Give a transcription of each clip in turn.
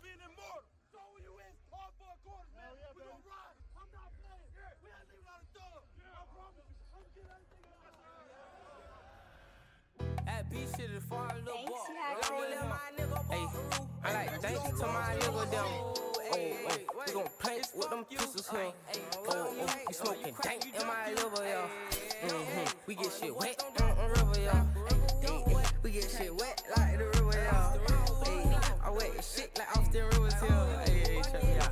being immortal. So when you is hard for a quarter, man, we gonna ride. I'm not playing. We ain't leaving out a dub. I promise you. I'm getting everything out. That beat shit is far a little ball. Hey, I like thanks to my nigga them. We gon' play with them pistols here. We smoking dank in my liver, yo. We get shit wet on river, yo. We get shit wet like the river, yo. I wet shit like Austin Rivers, yo. Hey, check me out.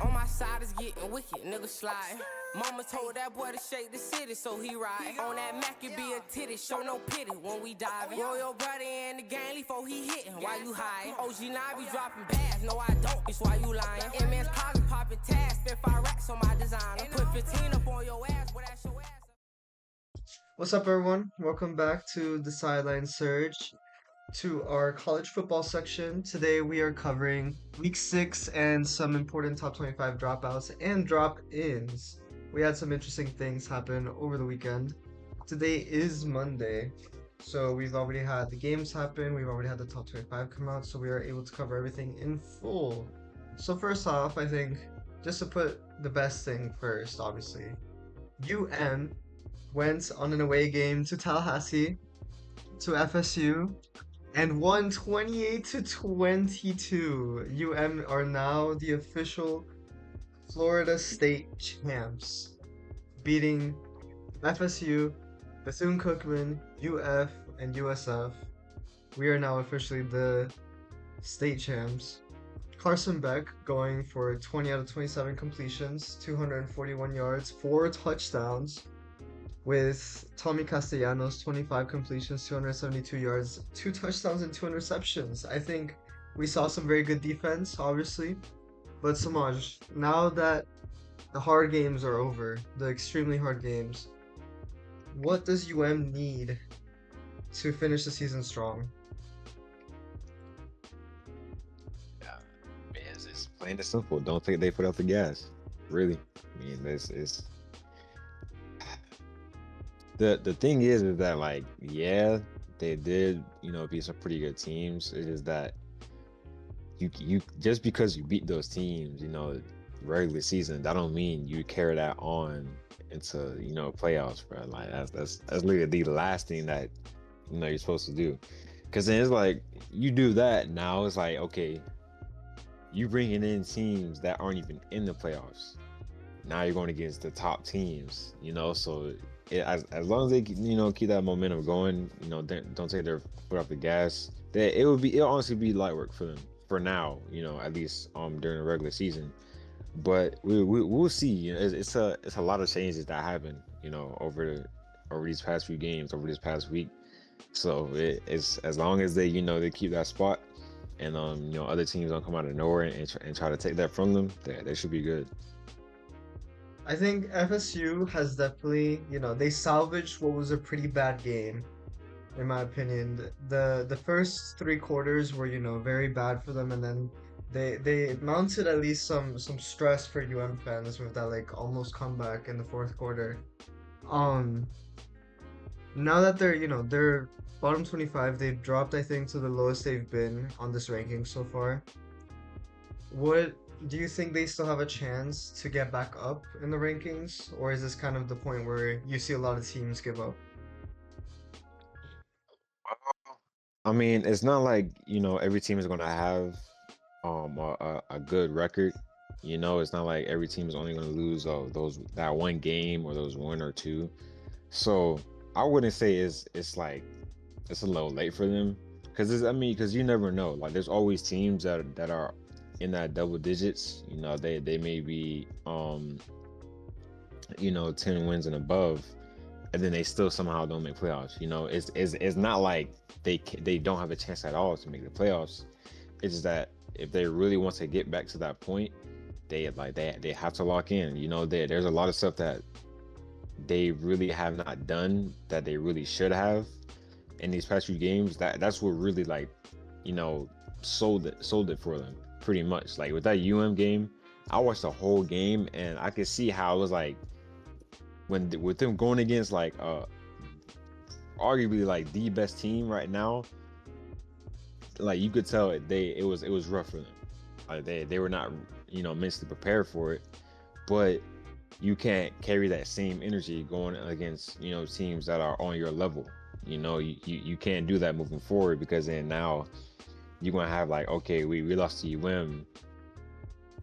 On my side is getting wicked, nigga sliding. Mama told that boy to shake the city, so he ride. On that Mac, it be a titty, show no pity when we diving. Roll your brother in the gang before he hitting, why you hiding? OG now be dropping bags, no I don't, bitch, why you lying? MN's closet popping tags, spent 5 racks on my designer. Put 15 up on your ass, but that's your ass. What's up, everyone? Welcome back to the Sideline Surge, to our college football section. Today we are covering week 6 and some important top 25 dropouts and drop-ins. We had some interesting things happen over the weekend. Today is Monday, so we've already had the games happen, we've already had the top 25 come out, so we are able to cover everything in full. So first off, I think, just to put the best thing first, obviously, UM went on an away game to Tallahassee, to FSU, and won 28-22. UM are now the official Florida State champs, beating FSU, Bethune-Cookman, UF, and USF. We are now officially the state champs. Carson Beck going for 20 out of 27 completions, 241 yards, 4 touchdowns, with Tommy Castellanos, 25 completions, 272 yards, 2 touchdowns, and 2 interceptions. I think we saw some very good defense, obviously. But Samaj, now that the hard games are over, the extremely hard games, what does UM need to finish the season strong? Yeah, man, it's plain and simple. Don't think they put out the gas. Really. I mean, this is the thing is that, like, yeah, they did, beat some pretty good teams. It is that you just because you beat those teams, regular season, that don't mean you carry that on into playoffs, bro. Like that's literally the last thing that you're supposed to do. Because then it's like you do that, now it's like, okay, you bringing in teams that aren't even in the playoffs. Now you're going against the top teams, so as long as they keep that momentum going, don't take their foot off the gas, that it'll honestly be light work for them for now, at least during the regular season. But we'll see. It's a lot of changes that happen, over these past few games, over this past week. So it's as long as they they keep that spot, and other teams don't come out of nowhere and try to take that from them, they should be good. I think FSU has definitely, they salvaged what was a pretty bad game, in my opinion. The first 3 quarters were, very bad for them, and then they mounted at least some stress for UM fans with that like almost comeback in the 4th quarter. Um, Now that they're bottom 25, they've dropped, I think, to the lowest they've been on this ranking so far. What do you think, they still have a chance to get back up in the rankings, or is this kind of the point where you see a lot of teams give up? I mean, it's not like every team is going to have a good record. It's not like every team is only going to lose that one game or those 1 or 2. So I wouldn't say it's like it's a little late for them, because you never know. Like, there's always teams that are in that double digits. They may be 10 wins and above, and then they still somehow don't make playoffs. It's not like they don't have a chance at all to make the playoffs. It's just that if they really want to get back to that point, they have to lock in. There's a lot of stuff that they really have not done that they really should have in these past few games. That's what really, like, sold it for them, pretty much. Like with that UM game, I watched the whole game and I could see how it was like with them going against arguably like the best team right now. like you could tell it was rough for them. Like they were not, you know, mentally prepared for it. But you can't carry that same energy going against, you know, teams that are on your level. You know, you can't do that moving forward, because then now you're gonna have like, okay, we lost to UM.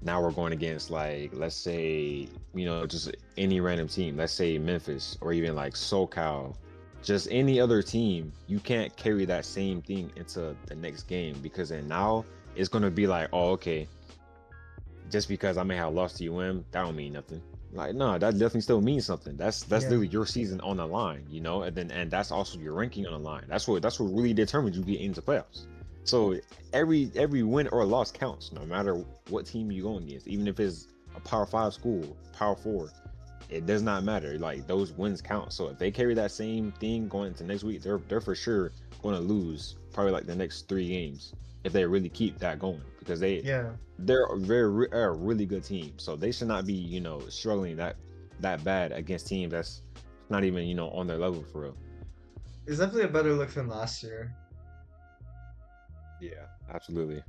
Now we're going against, like, let's say, you know, just any random team. Let's say Memphis, or even like SoCal, just any other team. You can't carry that same thing into the next game, because then now it's gonna be like, oh, okay, just because I may have lost to UM, that don't mean nothing. Like, no, that definitely still means something. That's literally your season on the line, you know, and that's also your ranking on the line. That's what really determines you get into playoffs. So every win or loss counts, no matter what team you go against. Even if it's a Power 5 school, Power 4, it does not matter. Like, those wins count. So if they carry that same thing going into next week, they're for sure going to lose probably like the next 3 games if they really keep that going, because they're a really good team. So they should not be, you know, struggling that bad against teams that's not even, you know, on their level for real. It's definitely a better look than last year. Yeah, absolutely.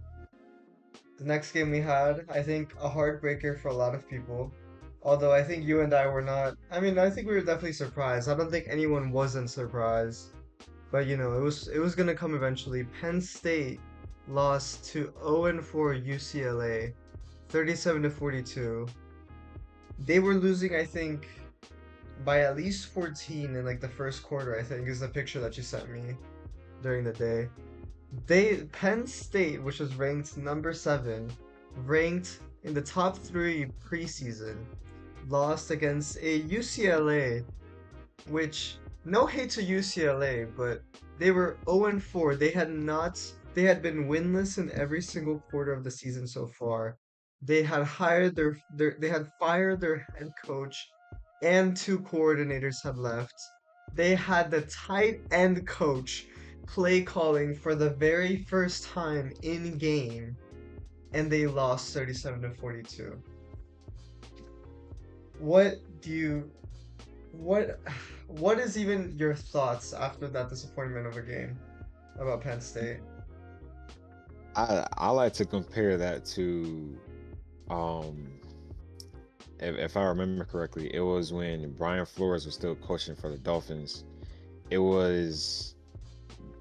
The next game we had, I think, a heartbreaker for a lot of people. Although I think you and I were not. I mean, I think we were definitely surprised. I don't think anyone wasn't surprised. But you know, it was gonna come eventually. Penn State lost to 0-4 UCLA, 37-42. They were losing, I think, by at least 14 in like the first quarter, I think, is the picture that you sent me during the day. Penn State, which was ranked number 7, ranked in the top 3 preseason, lost against a UCLA, which, no hate to UCLA, but they were 0-4. They had been winless in every single quarter of the season so far. They had fired their head coach, and 2 coordinators had left. They had the tight end coach play calling for the very first time in game, and they lost 37-42. What is even your thoughts after that disappointment of a game about Penn State? I like to compare that to, if I remember correctly, it was when Brian Flores was still coaching for the Dolphins. It was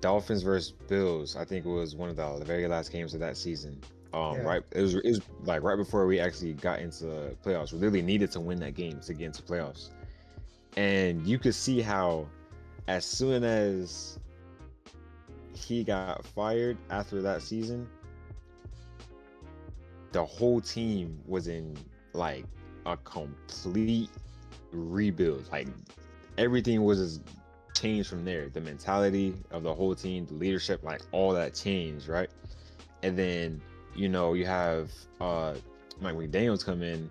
Dolphins versus Bills. I think it was one of the very last games of that season. Right, it was like right before we actually got into playoffs. We really needed to win that game to get into playoffs, and you could see how, as soon as he got fired after that season, the whole team was in like a complete rebuild. Like, everything was just changed from there. The mentality of the whole team, the leadership, like all that changed, right? And then, you know, you have Mike McDaniels come in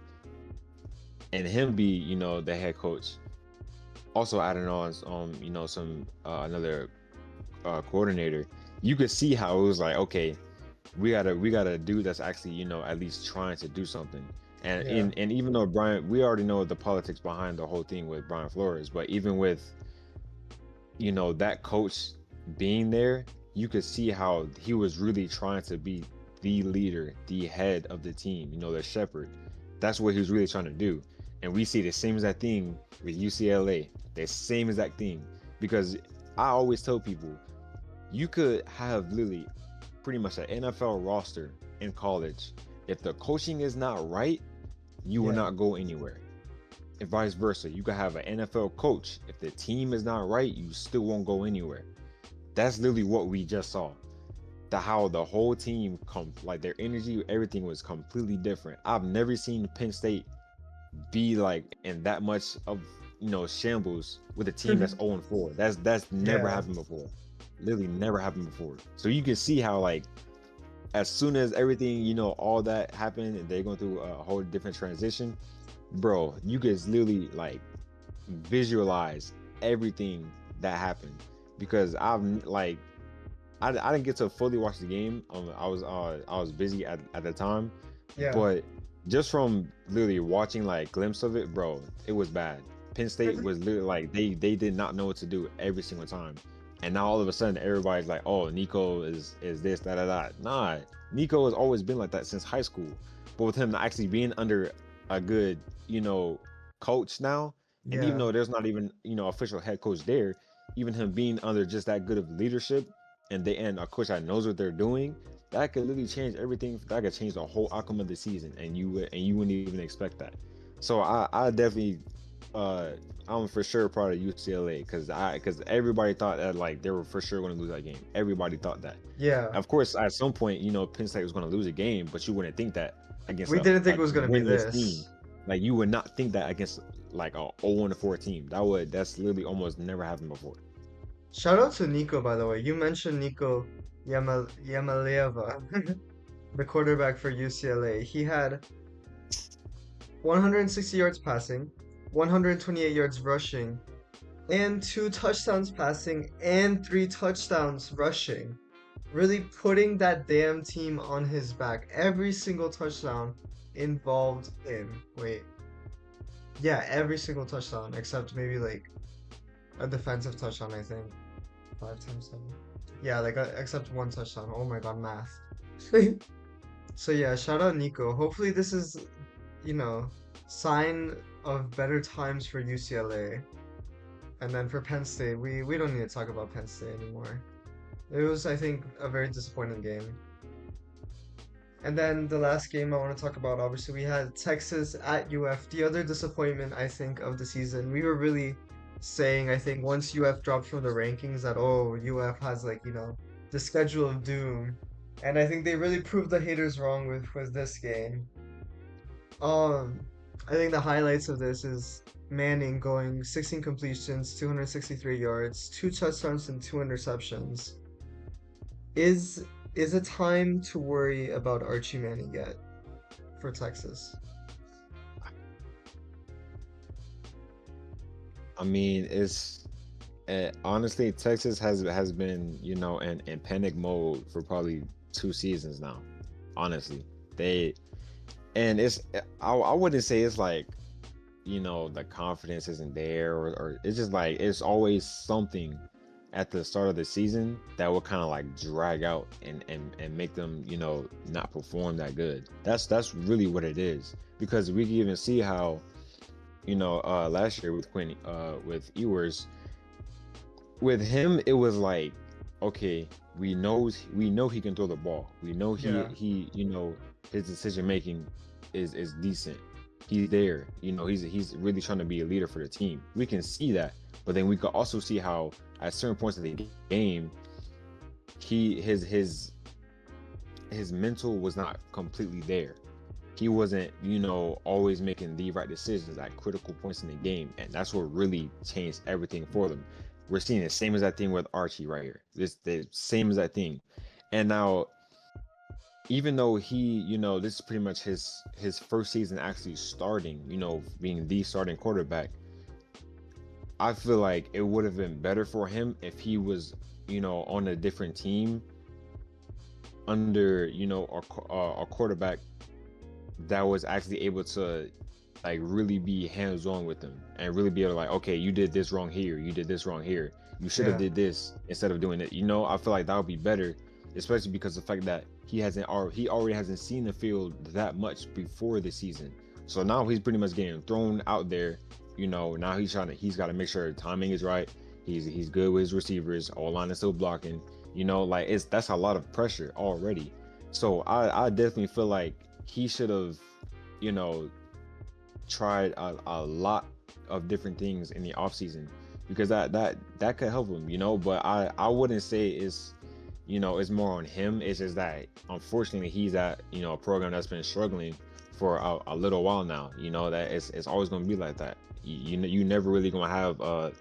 and him be, you know, the head coach. Also adding on, you know, some another coordinator. You could see how it was like, okay, we got a dude that's actually, you know, at least trying to do something. And and even though Brian, we already know the politics behind the whole thing with Brian Flores, but even with, you know, that coach being there, you could see how he was really trying to be the leader, the head of the team, you know, the shepherd. That's what he was really trying to do. And we see the same exact thing with UCLA, the same exact thing. Because I always tell people, you could have literally pretty much an NFL roster in college. If the coaching is not right, you will not go anywhere. And vice versa. You could have an NFL coach. If the team is not right, you still won't go anywhere. That's literally what we just saw. How the whole team like their energy, everything was completely different. I've never seen Penn State be like in that much of, you know, shambles with a team that's 0-4. That's never happened before. Literally never happened before. So you can see how, like, as soon as everything, you know, all that happened and they're going through a whole different transition, bro, you could literally like visualize everything that happened. Because I didn't get to fully watch the game. I was busy at the time. But just from literally watching like glimpse of it, bro, it was bad. Penn State was literally like they did not know what to do every single time. and now all of a sudden everybody's like, oh, Nico is this, da da da. Nah, Nico has always been like that since high school. But with him actually being under a good, coach now, and even Yeah. though there's not even, official head coach there, even him being under just that good of leadership and a coach that knows what they're doing, that could literally change everything. That could change the whole outcome of the season, and you wouldn't even expect that. So I definitely I'm for sure proud of UCLA because everybody thought that like they were for sure going to lose that game. Everybody thought that. Yeah. Of course, at some point, Penn State was going to lose a game, but you wouldn't think that against. We didn't think it was going to be winless this. team. Like you would not think that against like a 0-4 team. That's literally almost never happened before. Shout out to Nico, by the way. You mentioned Nico Yamalieva, the quarterback for UCLA. He had 160 yards passing, 128 yards rushing, and 2 touchdowns passing and 3 touchdowns rushing. Really putting that damn team on his back. Every single touchdown involved him. Every single touchdown except maybe like a defensive touchdown, I think. 5 times 7. Yeah, except 1 touchdown. Oh my god, math. So yeah, shout out Nico. Hopefully this is, sign of better times for UCLA. And then for Penn State, we don't need to talk about Penn State anymore. It was, I think, a very disappointing game. And then the last game I want to talk about, obviously, we had Texas at UF. The other disappointment, I think, of the season. We were really saying, I think, once UF dropped from the rankings that, UF has, the schedule of doom. And I think they really proved the haters wrong with this game. I think the highlights of this is Manning going 16 completions, 263 yards, 2 touchdowns, and 2 interceptions. Is it time to worry about Archie Manning yet for Texas? I mean, honestly, Texas has been, in panic mode for probably 2 seasons now. Honestly, I wouldn't say it's like, the confidence isn't there, or it's just like it's always something at the start of the season that will kind of like drag out and make them, not perform that good. That's really what it is, because we can even see how, last year with with Ewers, with him, it was like, okay, we know he can throw the ball. We know he his decision making is decent. He's there. He's really trying to be a leader for the team. We can see that, but then we could also see how at certain points of the game, his mental was not completely there. He wasn't, always making the right decisions at critical points in the game, and that's what really changed everything for them. We're seeing the same as that thing with Archie right here. The same as that thing, and now, even though he, this is pretty much his first season actually starting, being the starting quarterback, I feel like it would have been better for him if he was, on a different team under, a quarterback that was actually able to like really be hands-on with them and really be able to like, okay, you did this wrong here, you did this wrong here, you should have did this instead of doing it. I feel like that would be better, especially because of the fact that he already hasn't seen the field that much before the season. So now he's pretty much getting thrown out there. Now he's got to make sure the timing is right. He's good with his receivers. All line is still blocking. That's a lot of pressure already. So I definitely feel like he should have, tried a lot of different things in the offseason, because that could help him. But I wouldn't say it's more on him. It's just that unfortunately he's at a program that's been struggling for a little while now. That it's always going to be like that. You never really going to have a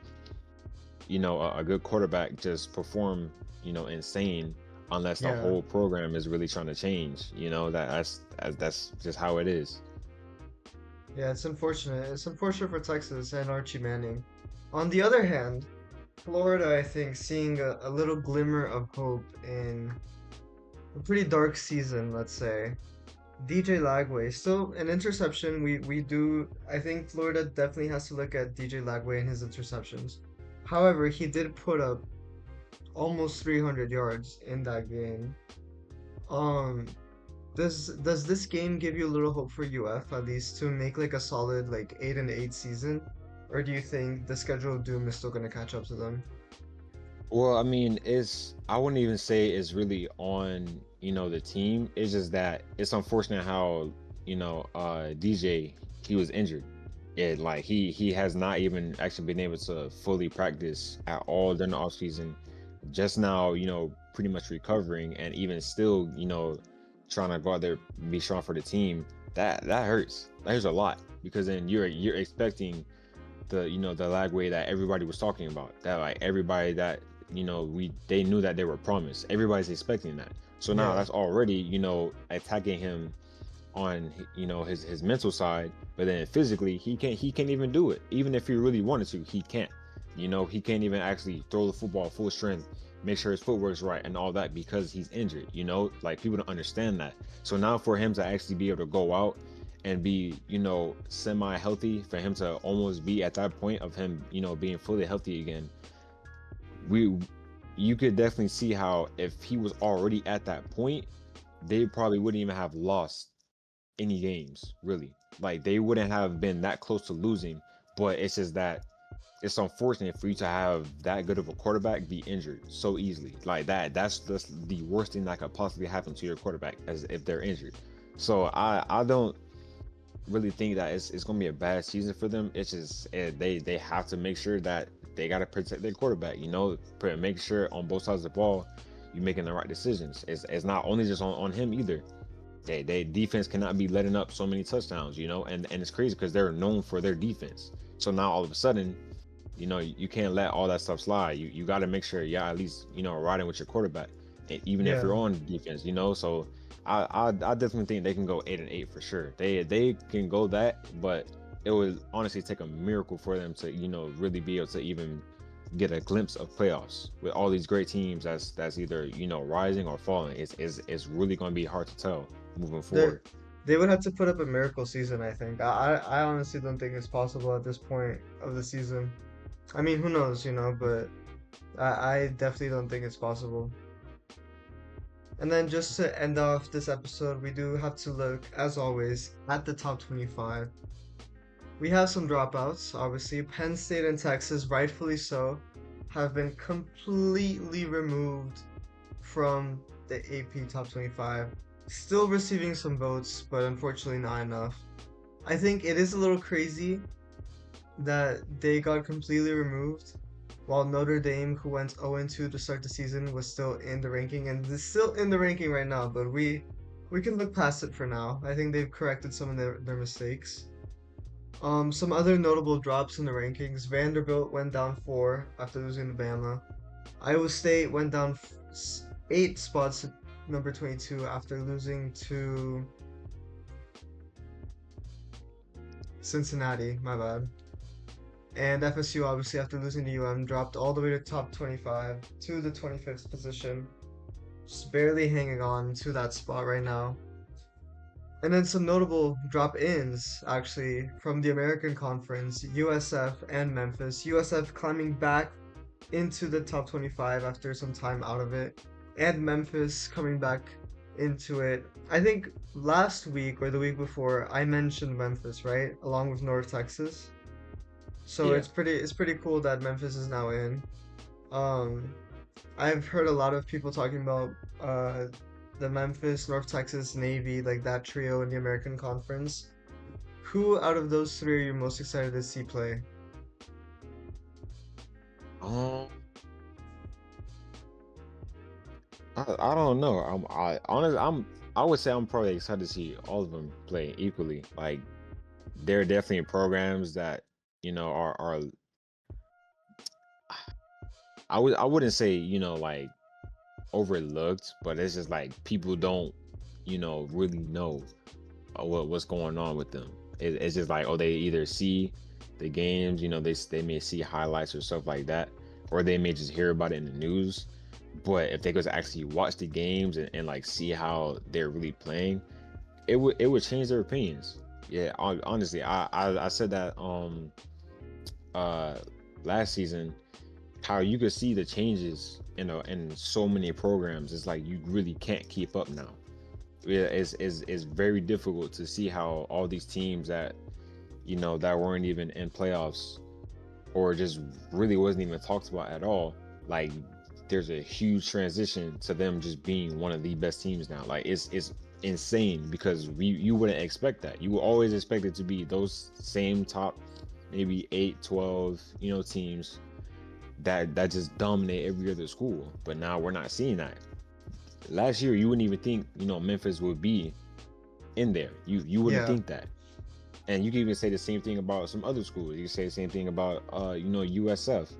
good quarterback just perform insane unless the whole program is really trying to change. That's just how it is. Yeah, it's unfortunate. It's unfortunate for Texas and Archie Manning. On the other hand, Florida, I think, seeing a little glimmer of hope in a pretty dark season, let's say. DJ Lagway, still an interception. I think Florida definitely has to look at DJ Lagway and his interceptions. However, he did put up almost 300 yards in that game. Um, does this game give you a little hope for UF at least to make like a solid like 8-8 season, or do you think the schedule of doom is still gonna catch up to them? Well, I mean, I wouldn't even say it's really on, the team. It's just that it's unfortunate how, DJ, he was injured. Like he has not even actually been able to fully practice at all during the off season. Just now, pretty much recovering and even still, trying to go out there, be strong for the team. That hurts. That hurts a lot because then you're expecting the Lagway that everybody was talking about. That like everybody that they knew that they were promised. Everybody's expecting that. So now Yeah. that's already attacking him on his mental side, but then physically he can't even do it. Even if he really wanted to, he can't. He can't even actually throw the football full strength, make sure his footwork's right and all that because he's injured. Like people don't understand that. So now for him to actually be able to go out and be semi healthy, for him to almost be at that point of him being fully healthy again, you could definitely see how if he was already at that point, they probably wouldn't even have lost any games, really. Like they wouldn't have been that close to losing, but it's just that it's unfortunate for you to have that good of a quarterback be injured so easily. Like that's the worst thing that could possibly happen to your quarterback, as if they're injured. So I don't really think that it's going to be a bad season for them. It's just they have to make sure that they got to protect their quarterback, make sure on both sides of the ball you're making the right decisions. It's not only just on him either. They defense cannot be letting up so many touchdowns, and it's crazy because they're known for their defense. So now all of a sudden, you can't let all that stuff slide. You got to make sure, at least, riding with your quarterback, and even if Yeah. you're on defense, So I definitely think they can go 8-8 for sure. They can go that, but it would honestly take a miracle for them to, really be able to even get a glimpse of playoffs with all these great teams that's either, rising or falling. It's really going to be hard to tell moving They forward. they would have to put up a miracle season, I think. I honestly don't think it's possible at this point of the season. I mean, who knows, but I definitely don't think it's possible. And then just to end off this episode, we do have to look, as always, at the top 25. We have some dropouts, obviously. Penn State and Texas, rightfully so, have been completely removed from the AP top 25. Still receiving some votes, but unfortunately not enough. I think it is a little crazy that they got completely removed while Notre Dame, who went 0-2 to start the season, was still in the ranking and is still in the ranking right now, but we can look past it for now. I think they've corrected some of their mistakes. Some other notable drops in the rankings. Vanderbilt went down 4 after losing to Bama. Iowa State went down 8 spots to number 22 after losing to Cincinnati, my bad. And FSU, obviously, after losing to UM, dropped all the way to top 25 to the 25th position. Just barely hanging on to that spot right now. And then some notable drop-ins, actually, from the American Conference, USF and Memphis. USF climbing back into the top 25 after some time out of it, and Memphis coming back into it. I think last week or the week before, I mentioned Memphis, right? Along with North Texas. So Yeah. it's pretty cool that Memphis is now in. I've heard a lot of people talking about the Memphis, North Texas, Navy, like that trio in the American Conference. Who out of those three are you most excited to see play? Um, I don't know. I would say I'm probably excited to see all of them play equally. Like there are definitely programs that are I wouldn't say like overlooked, but it's just like people don't really know what's going on with them. It's just like, oh, they either see the games, they may see highlights or stuff like that, or they may just hear about it in the news. But if they could actually watch the games and like see how they're really playing, it would change their opinions. Yeah, honestly, I said that last season, how you could see the changes in so many programs. It's like you really can't keep up now. It's very difficult to see how all these teams that that weren't even in playoffs or just really wasn't even talked about at all. Like there's a huge transition to them just being one of the best teams now. Like it's insane because you wouldn't expect that. You would always expect it to be those same top maybe 8, 12, teams that just dominate every other school. But now we're not seeing that. Last year you wouldn't even think, Memphis would be in there. You wouldn't think that. And you can even say the same thing about some other schools. You can say the same thing about USF.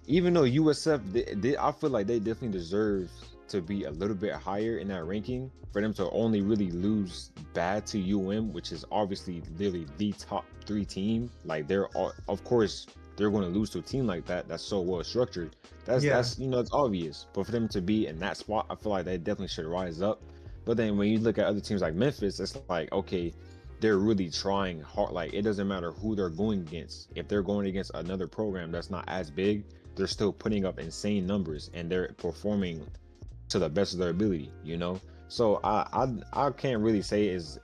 Even though USF, I feel like they definitely deserve to be a little bit higher in that ranking for them to only really lose bad to which is obviously literally the top 3 team. Like of course they're going to lose to a team like that that's so well structured. That's it's obvious. But for them to be in that spot, I feel like they definitely should rise up. But then when you look at other teams like Memphis, it's like, okay, they're really trying hard. Like it doesn't matter who they're going against. If they're going against another program that's not as big, they're still putting up insane numbers and they're performing to the best of their ability, So I can't really say is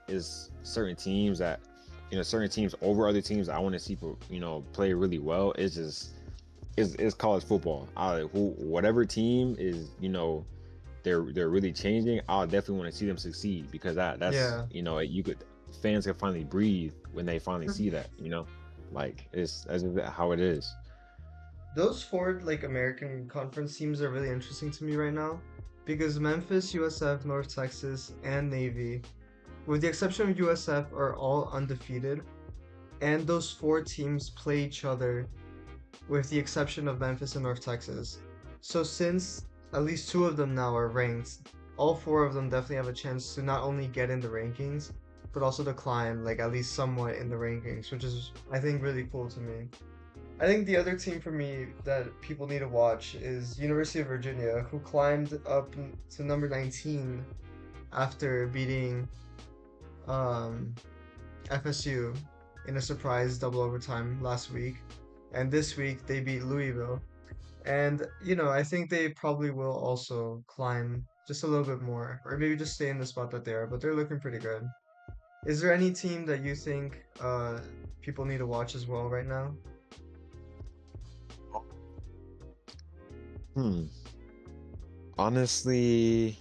certain teams that certain teams over other teams I want to see play really well. It's just it's college football. Whatever team is they're really changing, I'll definitely want to see them succeed because that's fans can finally breathe when they finally see that, like that's how it is. Those 4 like American conference teams are really interesting to me right now because Memphis, USF, North Texas, and Navy, with the exception of USF, are all undefeated, and those 4 teams play each other with the exception of Memphis and North Texas. So since at least 2 of them now are ranked, all 4 of them definitely have a chance to not only get in the rankings but also to climb like at least somewhat in the rankings, which is I think really cool to me. I think the other team for me that people need to watch is University of Virginia, who climbed up to number 19 after beating FSU in a surprise double overtime last week. And this week they beat Louisville. And, I think they probably will also climb just a little bit more, or maybe just stay in the spot that they are, but they're looking pretty good. Is there any team that you think people need to watch as well right now? Honestly,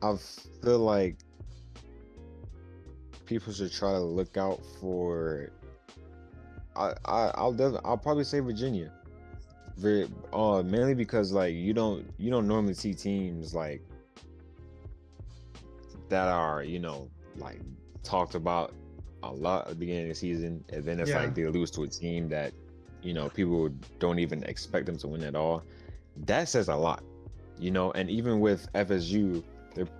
I feel like people should try to look out for. I'll probably say Virginia. Mainly because like you don't normally see teams like that are like talked about a lot at the beginning of the season, and then it's like they lose to a team that people don't even expect them to win at all. That says a lot, and even with FSU,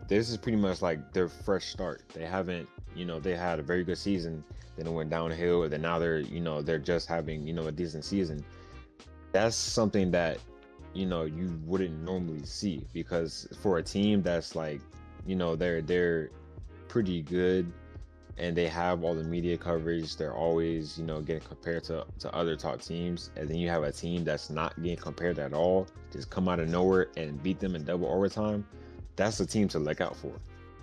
this is pretty much like their fresh start. They haven't, they had a very good season, then it went downhill, and then now they're just having a decent season. That's something that you wouldn't normally see, because for a team that's like they're pretty good and they have all the media coverage, they're always getting compared to other top teams, and then you have a team that's not getting compared at all, just come out of nowhere and beat them in double overtime. That's a team to look out for,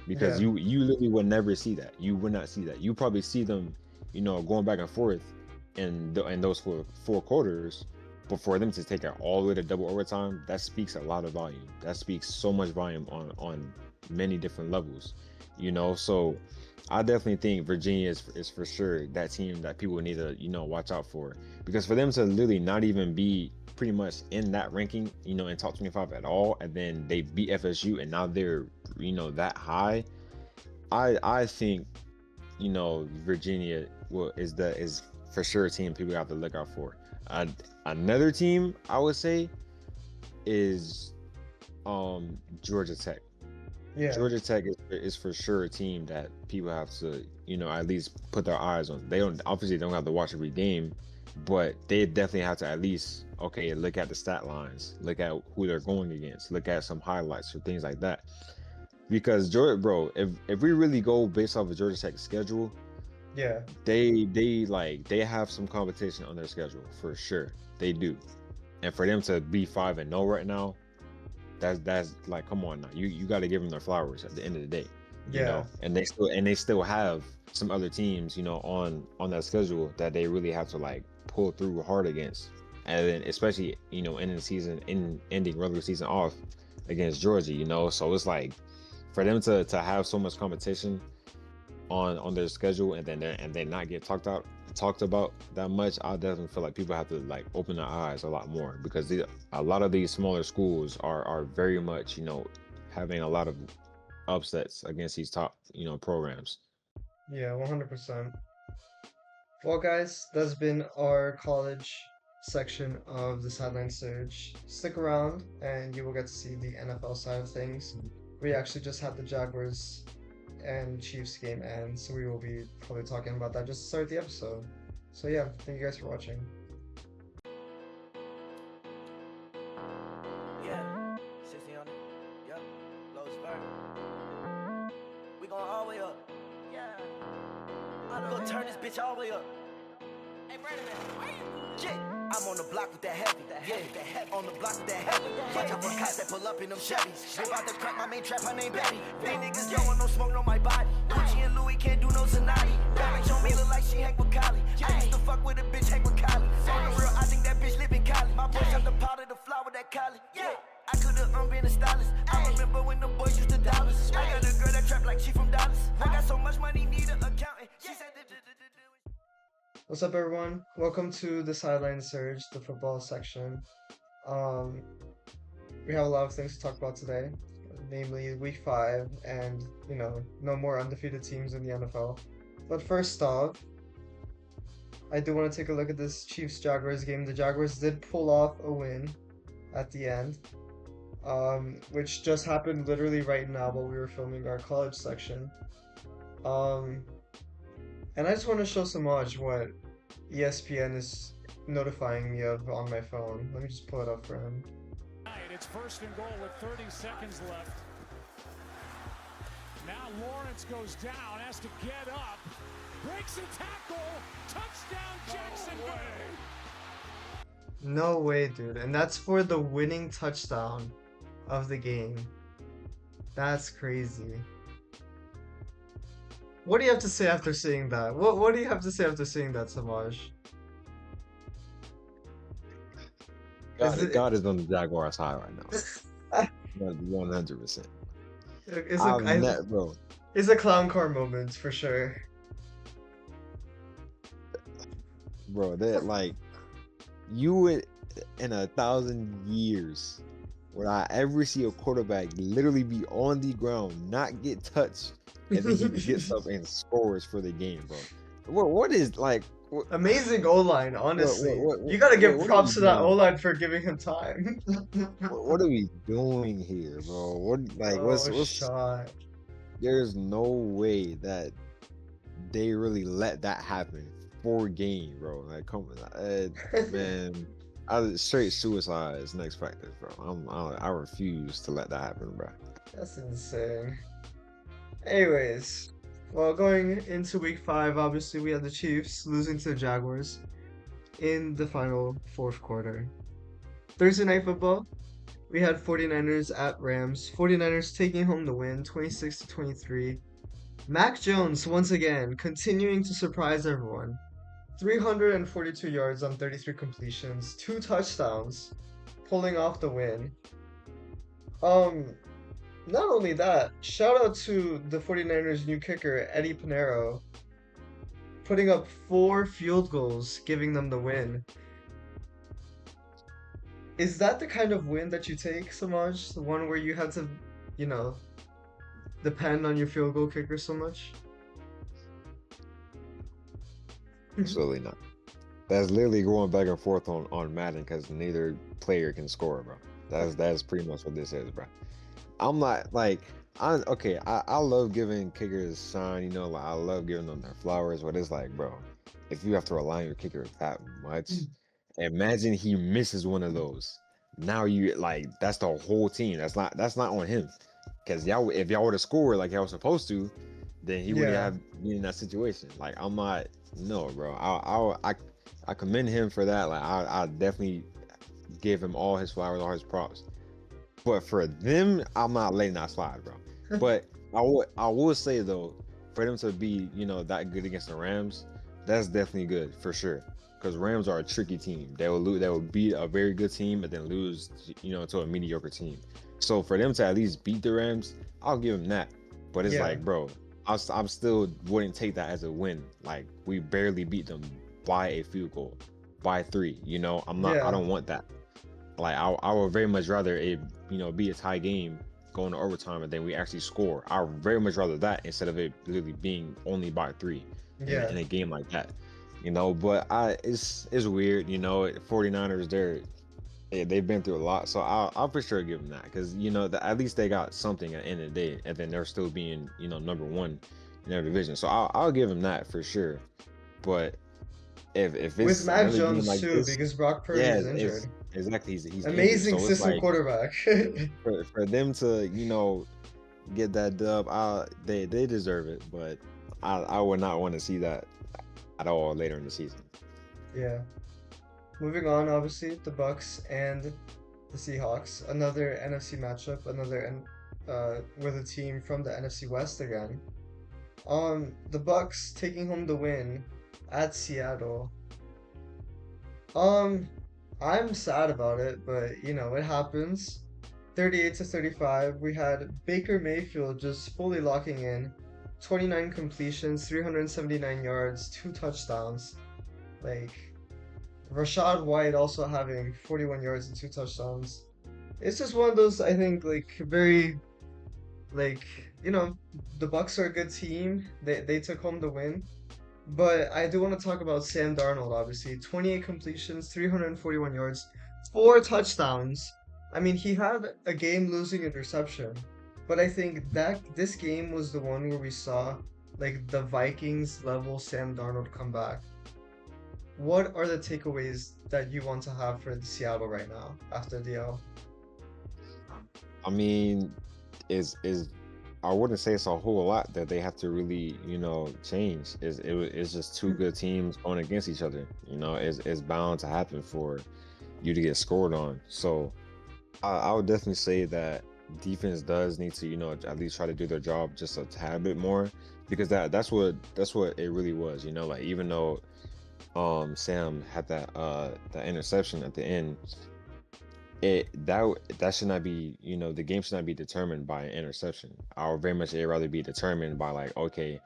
because you literally would never see that. You would not see that. You probably see them going back and forth in those four quarters, but for them to take it all the way to double overtime, that speaks a lot of volume. That speaks so much volume on many different levels, so I definitely think Virginia is for sure that team that people need to watch out for, because for them to literally not even be pretty much in that ranking in top 25 at all, and then they beat FSU and now they're that high, I think Virginia is for sure a team people have to look out for. Another team I would say is Georgia Tech. Georgia Tech is for sure a team that people have to, at least put their eyes on. They don't have to watch every game, but they definitely have to at least, look at the stat lines, look at who they're going against, look at some highlights or things like that. Because if we really go based off of Georgia Tech's schedule, they have some competition on their schedule for sure. They do. and for them to be 5-0 right now, that's like, come on now, you got to give them their flowers at the end of the day, you know. And they still have some other teams, you know, on that schedule that they really have to like pull through hard against, and then especially, you know, ending regular season off against Georgia, you know. So it's like for them to have so much competition on their schedule and then not get talked about that much, I definitely feel like people have to like open their eyes a lot more, because a lot of these smaller schools are very much, you know, having a lot of upsets against these top, you know, programs. Yeah, 100%. Well, guys, that's been our college section of the Sideline Surge. Stick around and you will get to see the NFL side of things. We actually just had the Jaguars and Chiefs game end, so we will be probably talking about that just to start the episode. So yeah, thank you guys for watching. Yeah, 60 on it. Yep, low spur. We going all the way up. Yeah. I'm gonna turn this bitch all the way up. Hey, Brandon, where you? Yeah. I'm on the block with that heavy, on the block with that heavy. Watch out for cops that pull up in them Chevys. They about to crack my main trap, her name Betty. These niggas don't want no smoke on my body. Gucci and Louis can't do no Zanati. Bad bitch on me look like she hang with Kylie. I used to fuck with a bitch, hang with Kylie. On the real, I think that bitch live in Cali. My boy shot the powder, the flower, that Kylie. Yeah. I could've been a stylist. I remember when the boys used to dollars. I got a girl that trap like she from Dallas. I got so much money, need an accountant. She said What's up, everyone? Welcome to the Sideline Surge, the football section. We have a lot of things to talk about today, namely Week 5 and, you know, no more undefeated teams in the NFL. But first off, I do want to take a look at this Chiefs-Jaguars game. The Jaguars did pull off a win at the end, which just happened literally right now while we were filming our college section. And I just want to show Samaj what ESPN is notifying me of on my phone. Let me just pull it up for him. It's first and goal with 30 seconds left. Now Lawrence goes down, has to get up, breaks a tackle, touchdown Jacksonville. No way, dude. And that's for the winning touchdown of the game. That's crazy. What do you have to say after seeing that? What do you have to say after seeing that, Samaj? God is on the Jaguars high right now. 100%. Bro. It's a clown car moment for sure. Bro, that like, you would, in 1,000 years, would I ever see a quarterback literally be on the ground, not get touched, and then he gets up and scores for the game, bro? What is like? Amazing O-line, honestly. You gotta give props to that O-line for giving him time. What are we doing here, bro? What's shot? There's no way that they really let that happen for game, bro. Like, come on, man. Straight suicide is next practice, bro. I refuse to let that happen, bro. That's insane. Anyways, well, going into Week 5, obviously we had the Chiefs losing to the Jaguars in the final fourth quarter. Thursday Night Football, we had 49ers at Rams. 49ers taking home the win, 26-23. Mac Jones, once again, continuing to surprise everyone. 342 yards on 33 completions, 2 touchdowns, pulling off the win. Not only that, shout out to the 49ers' new kicker, Eddie Pinheiro, putting up 4 field goals, giving them the win. Is that the kind of win that you take, Samaj? The one where you had to, you know, depend on your field goal kicker so much? Absolutely not. That's literally going back and forth on Madden because neither player can score, bro. That's pretty much what this is, bro. I'm not like I love giving kickers shine, you know, like I love giving them their flowers, but it's like, bro, if you have to rely on your kicker that much, imagine he misses one of those. Now you like that's the whole team. That's not on him. Cause if y'all would have scored like y'all was supposed to, then he wouldn't have been in that situation. Like I'm not, no, bro. I commend him for that. Like I definitely give him all his flowers, all his props. But for them, I'm not letting that slide, bro. But I will say though, for them to be, you know, that good against the Rams, that's definitely good for sure. Because Rams are a tricky team. They will lose. They will beat a very good team and then lose, you know, to a mediocre team. So for them to at least beat the Rams, I'll give them that. But it's Yeah. like, bro, I'm still wouldn't take that as a win. Like we barely beat them by a field goal, by 3. You know, I'm not. Yeah. I don't want that. Like I would very much rather it, you know, be a tie game going to overtime and then we actually score. I would very much rather that instead of it literally being only by 3 Yeah. in a game like that. You know, but it's weird. You know, 49ers they've been through a lot, so I'll for sure give them that because you know at least they got something at the end of the day, and then they're still being, you know, number 1 in their division. So I'll give them that for sure. But if it's With Mac another game Jones like too, this, because Brock Purdy yeah, is injured. exactly, he's injured. Amazing So it's system like, quarterback. for them to, you know, get that dub, they deserve it, but I would not want to see that at all later in the season. Yeah. Moving on, obviously, the Bucks and the Seahawks. Another NFC matchup, with a team from the NFC West again. The Bucks taking home the win at Seattle. I'm sad about it, but you know, it happens. 38-35. We had Baker Mayfield just fully locking in. 29 completions, 379 yards, 2 touchdowns. Like, Rashad White also having 41 yards and 2 touchdowns. It's just one of those, I think, like, very, like, you know, the Bucks are a good team. They took home the win. But I do want to talk about Sam Darnold, obviously. 28 completions, 341 yards, 4 touchdowns. I mean, he had a game-losing interception. But I think that this game was the one where we saw, like, the Vikings level Sam Darnold come back. What are the takeaways that you want to have for Seattle right now after the L? I mean, I wouldn't say it's a whole lot that they have to really, you know, change. It's just 2 good teams going against each other. You know, it's bound to happen for you to get scored on. So I would definitely say that defense does need to, you know, at least try to do their job just a tad bit more, because that's what it really was. You know, like even though Sam had that interception at the end, that should not be, you know, the game should not be determined by an interception. I would very much rather be determined by, like, okay,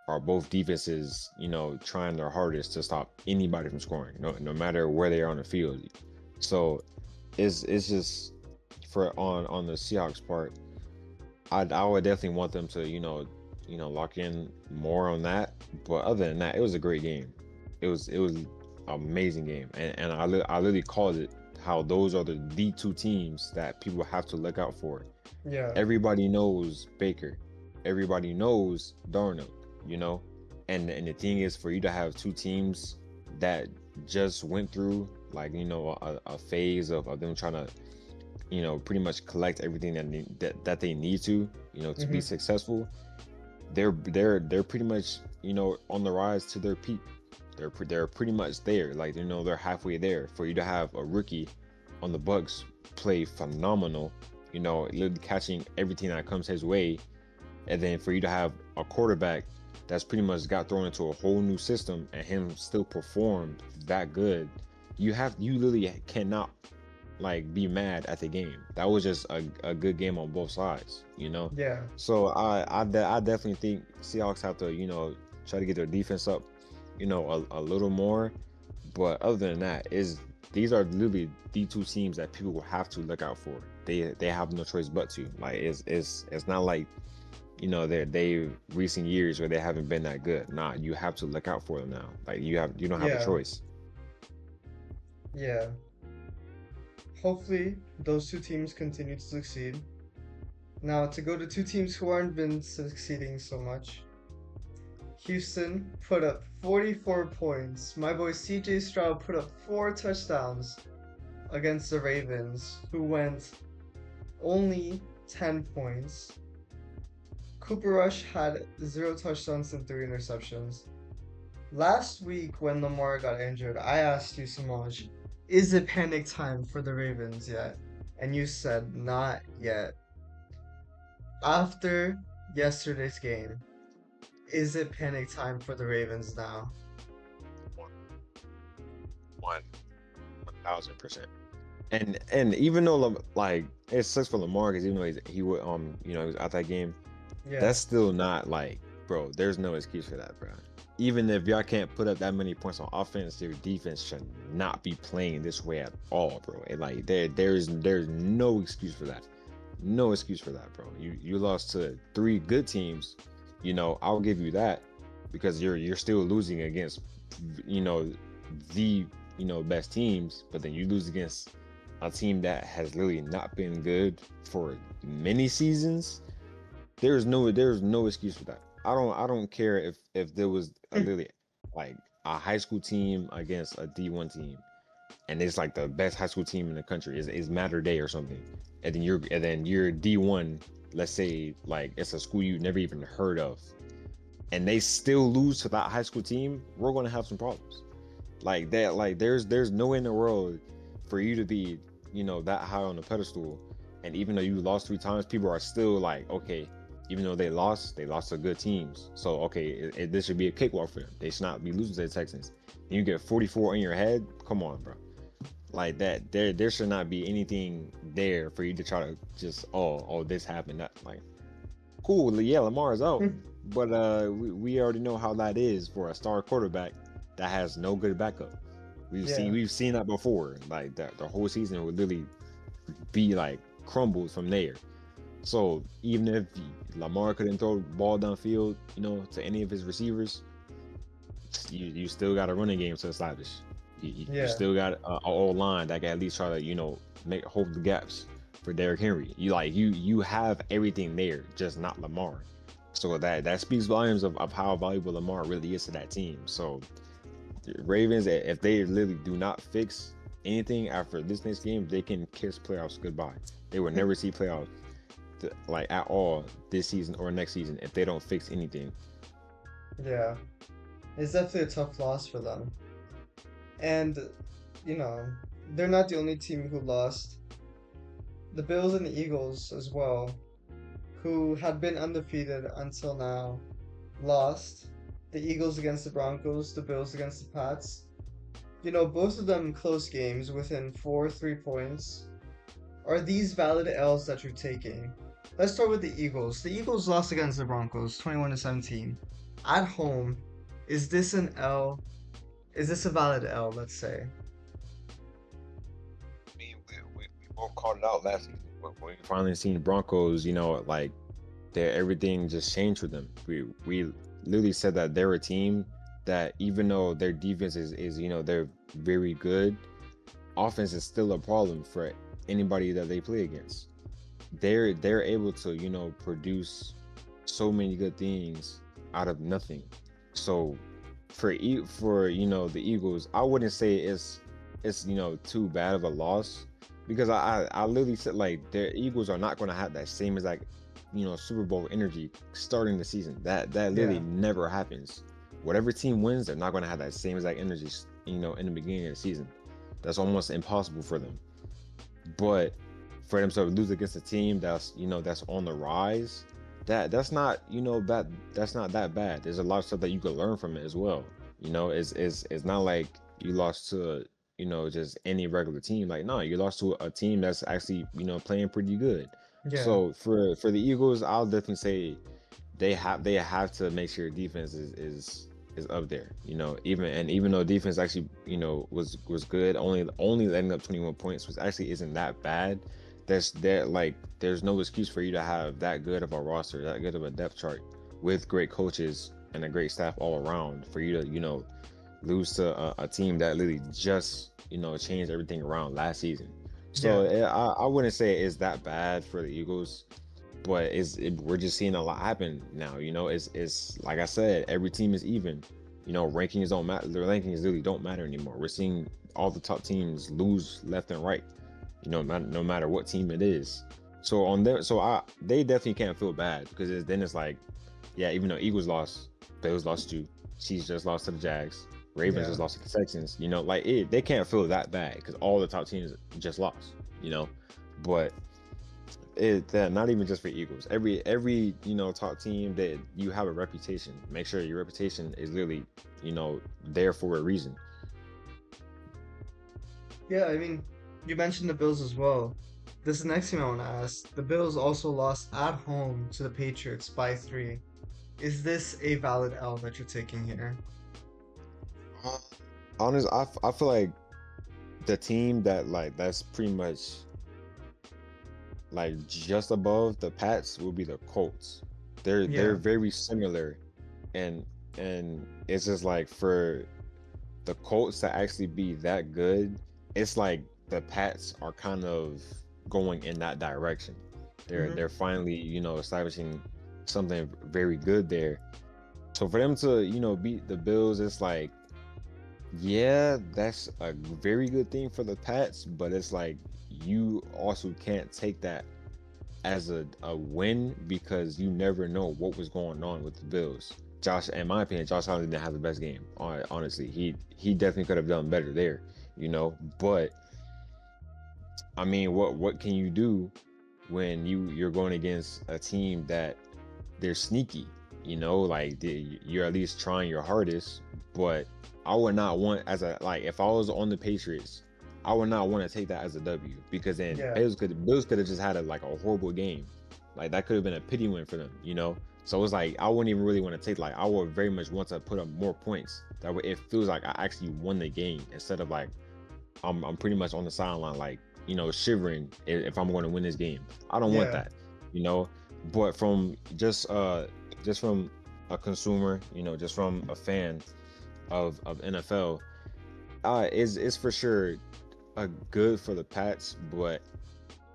are both defenses, you know, trying their hardest to stop anybody from scoring, no matter where they are on the field. So it's just on the Seahawks part, I would definitely want them to, you know, lock in more on that. But other than that, it was a great game. It was an amazing game, and I literally called it how those are the 2 teams that people have to look out for. Yeah. Everybody knows Baker, everybody knows Darnold, you know, and the thing is, for you to have 2 teams that just went through, like, you know, a phase of them trying to, you know, pretty much collect everything that they need to, you know, to be successful. They're pretty much, you know, on the rise to their peak. They're pretty much there. Like, you know, they're halfway there. For you to have a rookie on the Bucks play phenomenal, you know, literally catching everything that comes his way, and then for you to have a quarterback that's pretty much got thrown into a whole new system and him still performed that good, you literally cannot, like, be mad at the game. That was just a good game on both sides, you know. Yeah. So I definitely think Seahawks have to, you know, try to get their defense up, you know, a little more. But other than that, these are literally the 2 teams that people will have to look out for. They have no choice but to. Like, it's not like, you know, they recent years where they haven't been that good. Nah, you have to look out for them now. Like, you don't have a choice. Yeah. Hopefully those 2 teams continue to succeed. Now, to go to 2 teams who aren't been succeeding so much. Houston put up 44 points. My boy CJ Stroud put up 4 touchdowns against the Ravens, who went only 10 points. Cooper Rush had 0 touchdowns and 3 interceptions. Last week when Lamar got injured, I asked you, Samaj, is it panic time for the Ravens yet? And you said not yet. After yesterday's game, is it panic time for the Ravens now? 1,000%. And even though like it sucks for Lamar because even though he would he was out that game, Yeah. that's still not like, bro. There's no excuse for that, bro. Even if y'all can't put up that many points on offense, your defense should not be playing this way at all, bro. And like there's no excuse for that. No excuse for that, bro. You lost to 3 good teams. I'll give you that because you're still losing against the best teams, but then you lose against a team that has literally not been good for many seasons. There's no excuse for that. I don't care if there was literally like a high school team against a D1 team, and it's like the best high school team in the country is Mater Day or something, and then you're D1. Let's say like it's a school you never even heard of, and they still lose to that high school team. We're gonna have some problems. Like that. Like there's no way in the world for you to be that high on the pedestal, and even though you lost 3 times, people are still like, okay, even though they lost to good teams, so okay, this should be a cakewalk for them. They should not be losing to the Texans. And you get 44 in your head. Come on, bro. Like that, there should not be anything there for you to try to just this happened. That like, cool, yeah, Lamar is out, but we already know how that is for a star quarterback that has no good backup. We've seen that before. Like that, the whole season would literally be like crumbled from there. So even if Lamar couldn't throw the ball downfield, to any of his receivers, you still got a running game to establish. You still got an O-line that can at least try to hold the gaps for Derrick Henry. You have everything there, just not Lamar. So that speaks volumes of how valuable Lamar really is to that team. So the Ravens, if they literally do not fix anything after this next game, they can kiss playoffs goodbye. They will never see playoffs like at all this season or next season if they don't fix anything. Yeah, it's definitely a tough loss for them. And, they're not the only team who lost. The Bills and the Eagles as well, who had been undefeated until now, lost. The Eagles against the Broncos, the Bills against the Pats. Both of them close games within 3 points. Are these valid L's that you're taking? Let's start with the Eagles. The Eagles lost against the Broncos, 21-17. At home, is this an L? Is this a valid L, let's say? We both called it out last season. When we finally seen the Broncos, like everything just changed for them. We literally said that they're a team that even though their defense is they're very good, offense is still a problem for anybody that they play against. They're able to produce so many good things out of nothing. So for the Eagles, I wouldn't say it's too bad of a loss, because I literally said like the Eagles are not going to have that same as Super Bowl energy starting the season. That literally never happens. Whatever team wins, they're not going to have that same exact energy in the beginning of the season. That's almost impossible for them. But for them to lose against a team that's that's on the rise, that's not bad. That's not that bad. There's a lot of stuff that you could learn from it as well. It's not like you lost to just any regular team. Like, no, you lost to a team that's actually playing pretty good. Yeah. So for the Eagles, I'll definitely say they have to make sure defense is up there. Even though defense actually was good, only letting up 21 points was actually isn't that bad. There's no excuse for you to have that good of a roster, that good of a depth chart with great coaches and a great staff all around for you to lose to a team that literally just changed everything around last season. So I wouldn't say it's that bad for the Eagles, but we're just seeing a lot happen now. It's like I said, every team is even. Rankings don't matter. The rankings really don't matter anymore. We're seeing all the top teams lose left and right. No matter what team it is. So they definitely can't feel bad, because then it's like, yeah, even though Eagles lost, Bills lost to, Chiefs just lost to the Jags. Ravens Yeah. just lost to the Texans. You know, like they can't feel that bad because all the top teams just lost. You know, but not even just for Eagles. Every top team that you have a reputation. Make sure your reputation is literally there for a reason. Yeah, I mean, you mentioned the Bills as well. This is the next thing I want to ask. The Bills also lost at home to the Patriots by 3. Is this a valid L that you're taking here? Honest, I feel like the team that's pretty much like just above the Pats will be the Colts. They're Yeah. very similar, and it's just like for the Colts to actually be that good, it's like the Pats are kind of going in that direction. They're finally establishing something very good there. So for them to beat the Bills, it's like, yeah, that's a very good thing for the Pats, but it's like you also can't take that as a win because you never know what was going on with the Bills. In my opinion, Josh Allen didn't have the best game. Honestly, he definitely could have done better there, But I mean, what can you do when you're going against a team that they're sneaky? Like you're at least trying your hardest. But I would not want if I was on the Patriots, I would not want to take that as a W because then Bills could have just had a horrible game. Like that could have been a pity win for them, So it's like I wouldn't even really want to take I would very much want to put up more points. That way it feels like I actually won the game instead of I'm pretty much on the sideline shivering if I'm going to win this game. I don't want that, But from just from a consumer, just from a fan of NFL, is for sure a good for the Pats, but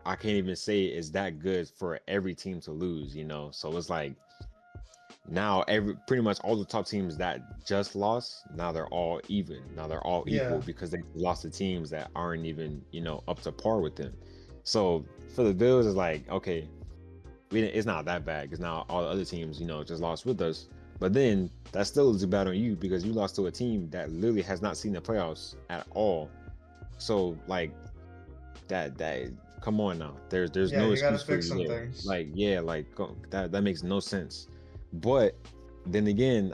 I can't even say it's that good for every team to lose, So it's like now pretty much all the top teams that just lost, now they're all even. Now they're all equal because they lost to teams that aren't even, up to par with them. So for the Bills, it's like, okay, it's not that bad because now all the other teams, just lost with us. But then that still is bad on you because you lost to a team that literally has not seen the playoffs at all. So that come on now. There's no excuse for you there. That makes no sense. But then again,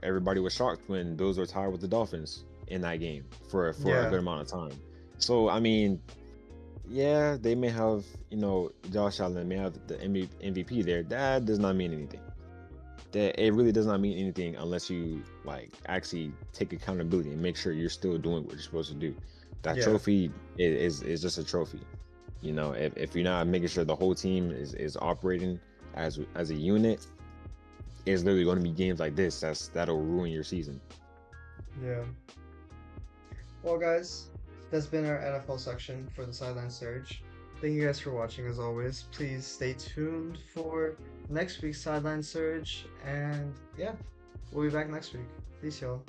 everybody was shocked when Bills were tied with the Dolphins in that game for a good amount of time. So I mean, yeah, they may have Josh Allen may have the MVP there. That does not mean anything. That it really does not mean anything unless you actually take accountability and make sure you're still doing what you're supposed to do. That trophy is just a trophy. If you're not making sure the whole team is operating as a unit, it's literally going to be games like this that'll ruin your season. Yeah. Well, guys, that's been our NFL section for the Sideline Surge. Thank you guys for watching as always. Please stay tuned for next week's Sideline Surge, and yeah, we'll be back next week. Peace, y'all.